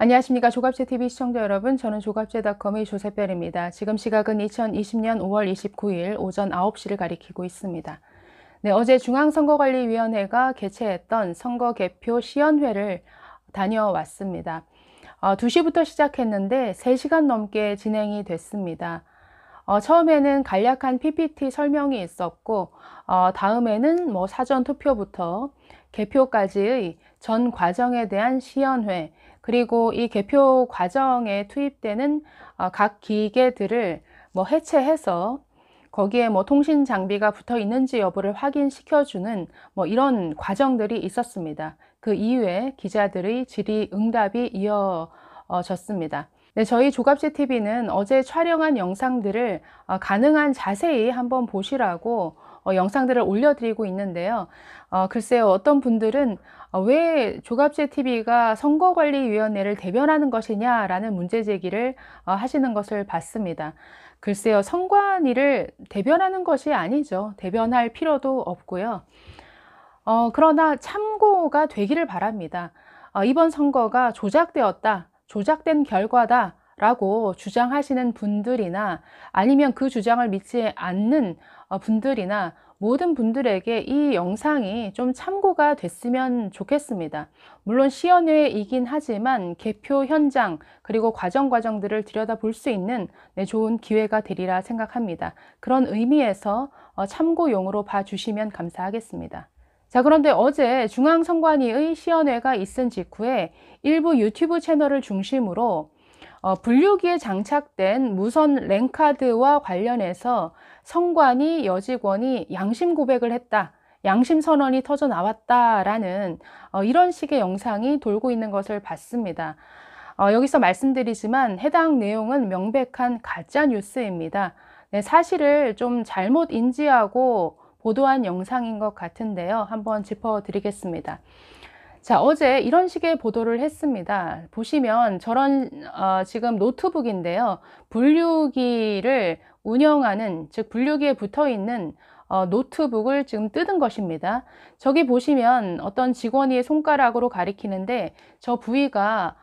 안녕하십니까. 조갑제TV 시청자 여러분, 저는 조갑제닷컴의 조세별입니다. 지금 시각은 2020년 5월 29일 오전 9시를 가리키고 있습니다. 네, 어제 중앙선거관리위원회가 개최했던 선거개표 시연회를 다녀왔습니다. 2시부터 시작했는데 3시간 넘게 진행이 됐습니다. 처음에는 간략한 PPT 설명이 있었고, 다음에는 사전 투표부터 개표까지의 전 과정에 대한 시연회, 그리고 이 개표 과정에 투입되는 각 기계들을 해체해서 거기에 통신 장비가 붙어 있는지 여부를 확인시켜주는 이런 과정들이 있었습니다. 그 이후에 기자들의 질의응답이 이어졌습니다. 네, 저희 조갑제TV는 어제 촬영한 영상들을 가능한 자세히 한번 보시라고 영상들을 올려드리고 있는데요. 글쎄요, 어떤 분들은 왜 조갑제TV가 선거관리위원회를 대변하는 것이냐라는 문제제기를 하시는 것을 봤습니다. 글쎄요, 선관위를 대변하는 것이 아니죠. 대변할 필요도 없고요. 그러나 참고가 되기를 바랍니다. 이번 선거가 조작되었다, 조작된 결과다 라고 주장하시는 분들이나 아니면 그 주장을 믿지 않는 분들이나 모든 분들에게 이 영상이 좀 참고가 됐으면 좋겠습니다. 물론 시연회이긴 하지만 개표 현장 그리고 과정들을 들여다볼 수 있는 좋은 기회가 되리라 생각합니다. 그런 의미에서 참고용으로 봐주시면 감사하겠습니다. 자, 그런데 어제 중앙선관위의 시연회가 있은 직후에 일부 유튜브 채널을 중심으로 분류기에 장착된 무선 랜카드와 관련해서 선관위 여직원이 양심 고백을 했다, 양심 선언이 터져 나왔다라는 이런 식의 영상이 돌고 있는 것을 봤습니다. 여기서 말씀드리지만 해당 내용은 명백한 가짜 뉴스입니다. 네, 사실을 좀 잘못 인지하고 보도한 영상인 것 같은데요. 한번 짚어드리겠습니다. 자, 어제 이런 식의 보도를 했습니다. 보시면 저런 지금 노트북인데요. 분류기를 운영하는, 즉 분류기에 붙어 있는 노트북을 지금 뜯은 것입니다. 저기 보시면 어떤 직원이 손가락으로 가리키는데 저 부위가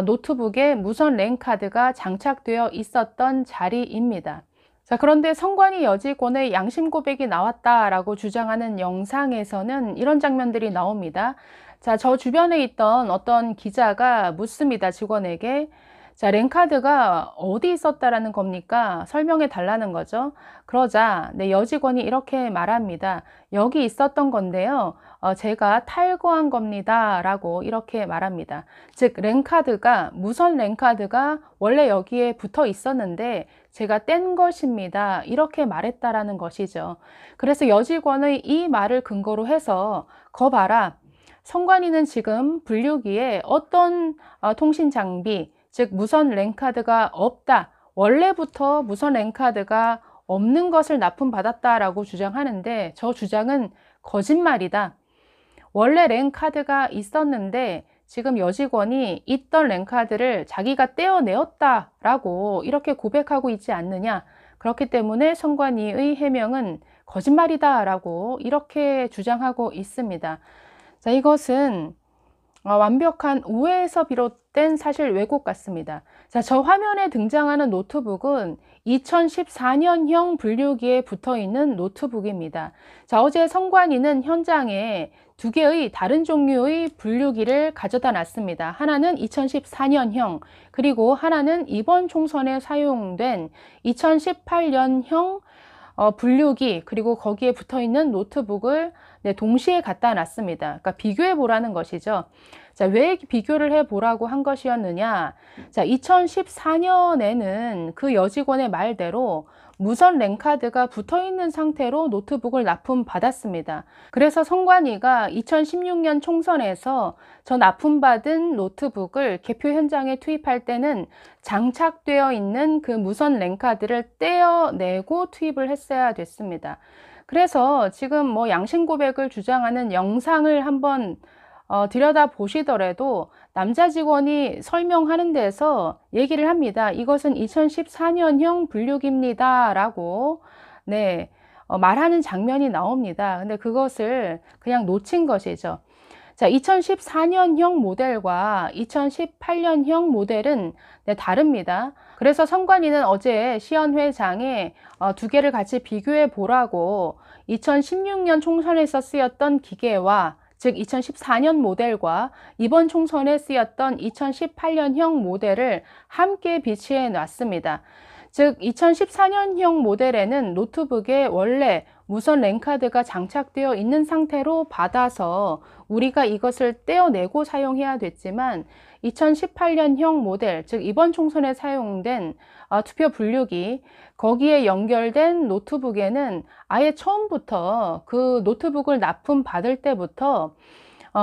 노트북에 무선 랜카드가 장착되어 있었던 자리입니다. 자, 그런데 선관위 여직원의 양심 고백이 나왔다라고 주장하는 영상에서는 이런 장면들이 나옵니다. 자, 저 주변에 있던 어떤 기자가 묻습니다, 직원에게. 자, 랜카드가 어디 있었다라는 겁니까? 설명해 달라는 거죠. 그러자 여직원이 이렇게 말합니다. 여기 있었던 건데요. 제가 탈거한 겁니다. 라고 이렇게 말합니다. 즉, 랜카드가, 무선 랜카드가 원래 여기에 붙어 있었는데 제가 뗀 것입니다. 이렇게 말했다라는 것이죠. 그래서 여직원의 이 말을 근거로 해서 거 봐라, 선관위는 지금 분류기에 어떤 통신 장비, 즉 무선 랜카드가 없다, 원래부터 무선 랜카드가 없는 것을 납품받았다라고 주장하는데 저 주장은 거짓말이다. 원래 랜카드가 있었는데 지금 여직원이 있던 랜카드를 자기가 떼어내었다라고 이렇게 고백하고 있지 않느냐. 그렇기 때문에 선관위의 해명은 거짓말이다라고 이렇게 주장하고 있습니다. 자, 이것은 완벽한 오해에서 비롯된 사실 왜곡 같습니다. 자, 저 화면에 등장하는 노트북은 2014년형 분류기에 붙어 있는 노트북입니다. 자, 어제 선관위는 현장에 2개의 다른 종류의 분류기를 가져다 놨습니다. 하나는 2014년형, 그리고 하나는 이번 총선에 사용된 2018년형 분류기, 그리고 거기에 붙어 있는 노트북을 동시에 갖다 놨습니다. 그러니까 비교해 보라는 것이죠. 자, 왜 비교를 해 보라고 한 것이었느냐? 자, 2014년에는 그 여직원의 말대로 무선 랜카드가 붙어 있는 상태로 노트북을 납품받았습니다. 그래서 선관위가 2016년 총선에서 저 납품받은 노트북을 개표 현장에 투입할 때는 장착되어 있는 그 무선 랜카드를 떼어내고 투입을 했어야 됐습니다. 그래서 지금 양심 고백을 주장하는 영상을 한번 들여다 보시더라도 남자 직원이 설명하는 데서 얘기를 합니다. 이것은 2014년형 분류기입니다. 라고 말하는 장면이 나옵니다. 근데 그것을 그냥 놓친 것이죠. 자, 2014년형 모델과 2018년형 모델은 다릅니다. 그래서 선관위는 어제 시연회장에 두 개를 같이 비교해 보라고 2016년 총선에서 쓰였던 기계와 즉 2014년 모델과 이번 총선에 쓰였던 2018년형 모델을 함께 비치해 놨습니다. 즉 2014년형 모델에는 노트북에 원래 무선 랜카드가 장착되어 있는 상태로 받아서 우리가 이것을 떼어내고 사용해야 됐지만 2018년형 모델, 즉 이번 총선에 사용된 투표 분류기, 거기에 연결된 노트북에는 아예 처음부터 그 노트북을 납품받을 때부터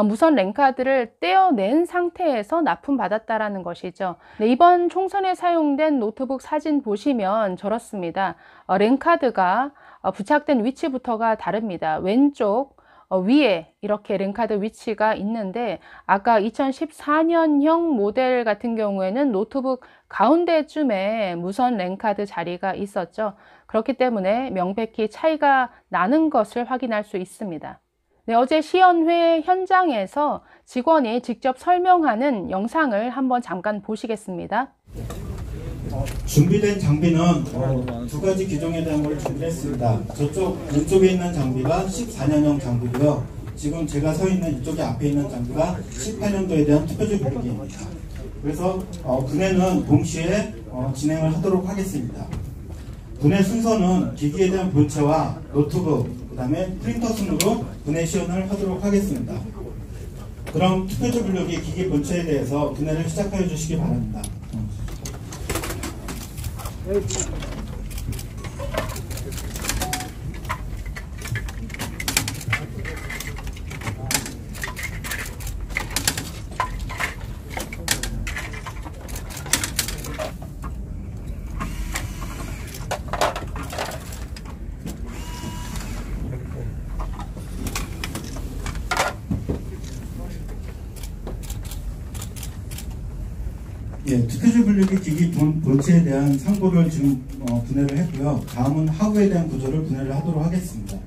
무선 랜카드를 떼어낸 상태에서 납품받았다라는 것이죠. 네, 이번 총선에 사용된 노트북 사진 보시면 저렇습니다. 랜카드가 부착된 위치부터가 다릅니다. 왼쪽 위에 이렇게 랜카드 위치가 있는데 아까 2014년형 모델 같은 경우에는 노트북 가운데쯤에 무선 랜카드 자리가 있었죠. 그렇기 때문에 명백히 차이가 나는 것을 확인할 수 있습니다. 네, 어제 시연회 현장에서 직원이 직접 설명하는 영상을 한번 잠깐 보시겠습니다. 준비된 장비는 두 가지 기종에 대한 걸 준비했습니다. 저쪽 왼쪽에 있는 장비가 14년형 장비고요. 지금 제가 서 있는 이쪽에 앞에 있는 장비가 18년도에 대한 투표지 분류기입니다. 그래서 분해는 동시에 진행을 하도록 하겠습니다. 분해 순서는 기기에 대한 본체와 노트북, 그 다음에 프린터 순으로 분해 시연을 하도록 하겠습니다. 그럼 투표지 분류기 기기 본체에 대해서 분해를 시작하여 주시기 바랍니다. 예, 투표지 분류기 기기 본체에 대한 상고를 지금 분해를 했고요. 다음은 하부에 대한 구조를 분해를 하도록 하겠습니다.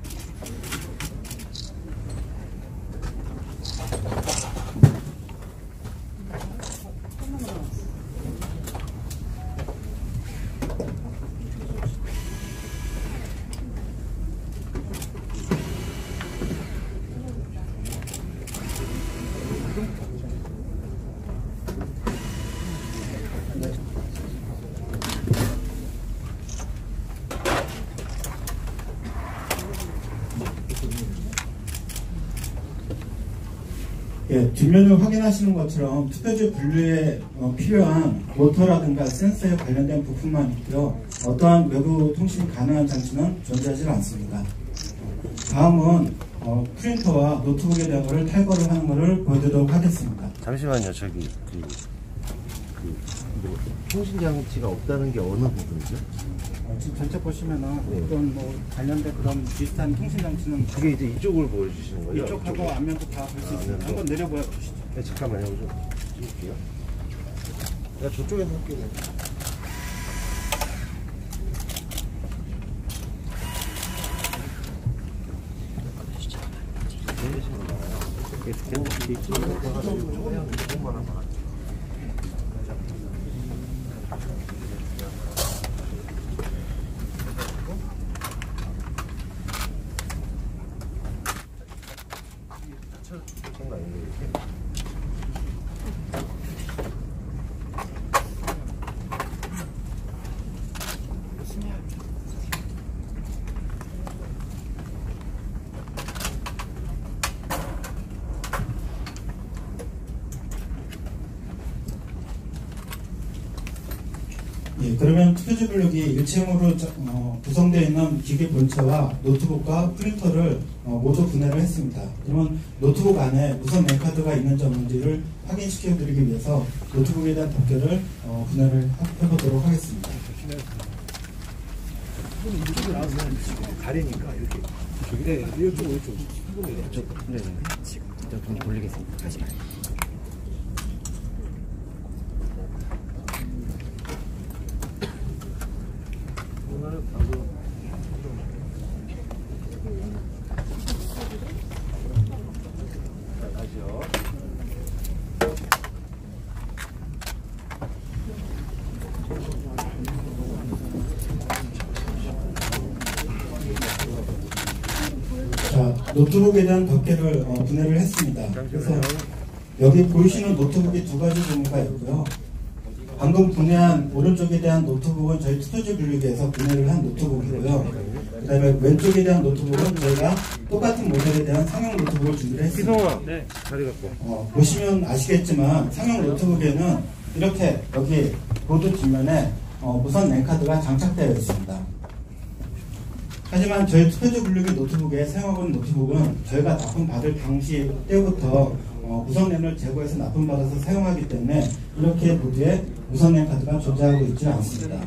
예, 뒷면을 확인하시는 것처럼 투표지 분류에 필요한 모터라든가 센서에 관련된 부품만 있고요. 어떠한 외부 통신이 가능한 장치는 존재하지 않습니다. 다음은 프린터와 노트북에 대한 것을 탈거를 하는 것을 보여드리도록 하겠습니다. 잠시만요. 저기 뭐 통신 장치가 없다는 게 어느 부분이죠? 지금 전체 보시면은 어떤 관련된 그런 비슷한 통신 장치는 그게 이제 이쪽을 보여주시는 거예요? 이쪽하고 앞면도 다 볼 수 있습니다. 한번 내려보여 주시죠. 네, 잠깐만요. 좀 찍을게요. 내가 저쪽에서 할게요. 예, 그러면 투표지 분류기 일체형으로 구성되어 있는 기계 본체와 노트북과 프린터를 모두 분해를 했습니다. 그러면 노트북 안에 무선 랜카드가 있는지 없는지를 확인시켜 드리기 위해서 노트북에 대한 덮개를 분해를 해보도록 하겠습니다. 이쪽으로 나와서 가리니까 이렇게. 네, 이쪽으로 이쪽. 네, 좀 돌리겠습니다. 다시. 다시요. 노트북에 대한 덕해를 분해를 했습니다. 그래서 여기 보이시는 노트북이 두 가지 종류가 있고요. 방금 분해한 오른쪽에 대한 노트북은 저희 투표지 분류기에서 분해를 한 노트북이고요. 그 다음에 왼쪽에 대한 노트북은 저희가 똑같은 모델에 대한 상용 노트북을 준비를 했습니다. 네, 자리 갖고. 보시면 아시겠지만 상용 노트북에는 이렇게 여기 보드 뒷면에 무선 랜카드가 장착되어 있습니다. 하지만 저희 투표지 분류기 노트북에 사용하고 있는 노트북은 저희가 납품받을 당시 때부터 무선 랜을 제거해서 납품받아서 사용하기 때문에 이렇게 보드에 무선 랜 카드가 존재하고 있지 않습니다.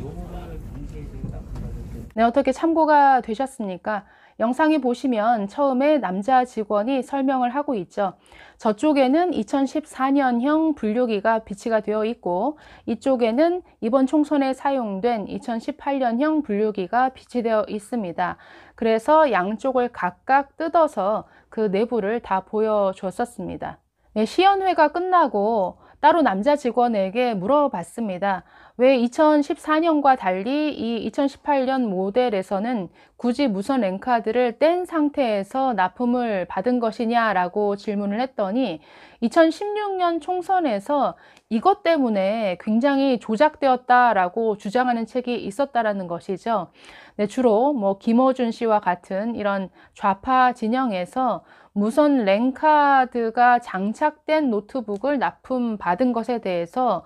네, 어떻게 참고가 되셨습니까? 영상에 보시면 처음에 남자 직원이 설명을 하고 있죠. 저쪽에는 2014년형 분류기가 비치가 되어 있고 이쪽에는 이번 총선에 사용된 2018년형 분류기가 비치되어 있습니다. 그래서 양쪽을 각각 뜯어서 그 내부를 다 보여줬었습니다. 네, 시연회가 끝나고 따로 남자 직원에게 물어봤습니다. 왜 2014년과 달리 이 2018년 모델에서는 굳이 무선 랜카드를 뗀 상태에서 납품을 받은 것이냐라고 질문을 했더니 2016년 총선에서 이것 때문에 굉장히 조작되었다라고 주장하는 책이 있었다라는 것이죠. 네, 주로 뭐 김어준 씨와 같은 이런 좌파 진영에서 무선 랜카드가 장착된 노트북을 납품받은 것에 대해서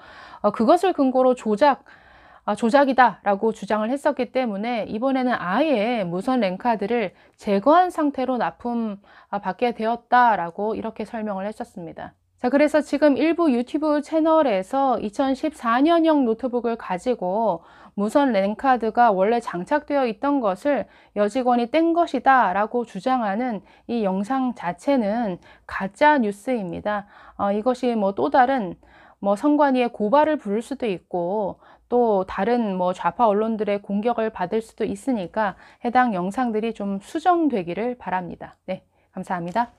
그것을 근거로 조작이다 라고 주장을 했었기 때문에 이번에는 아예 무선 랜카드를 제거한 상태로 납품받게 되었다라고 이렇게 설명을 했었습니다. 자, 그래서 지금 일부 유튜브 채널에서 2014년형 노트북을 가지고 무선 랜카드가 원래 장착되어 있던 것을 여직원이 뗀 것이다 라고 주장하는 이 영상 자체는 가짜 뉴스입니다. 이것이 뭐 또 다른 선관위의 고발을 부를 수도 있고 또 다른 좌파 언론들의 공격을 받을 수도 있으니까 해당 영상들이 좀 수정되기를 바랍니다. 네, 감사합니다.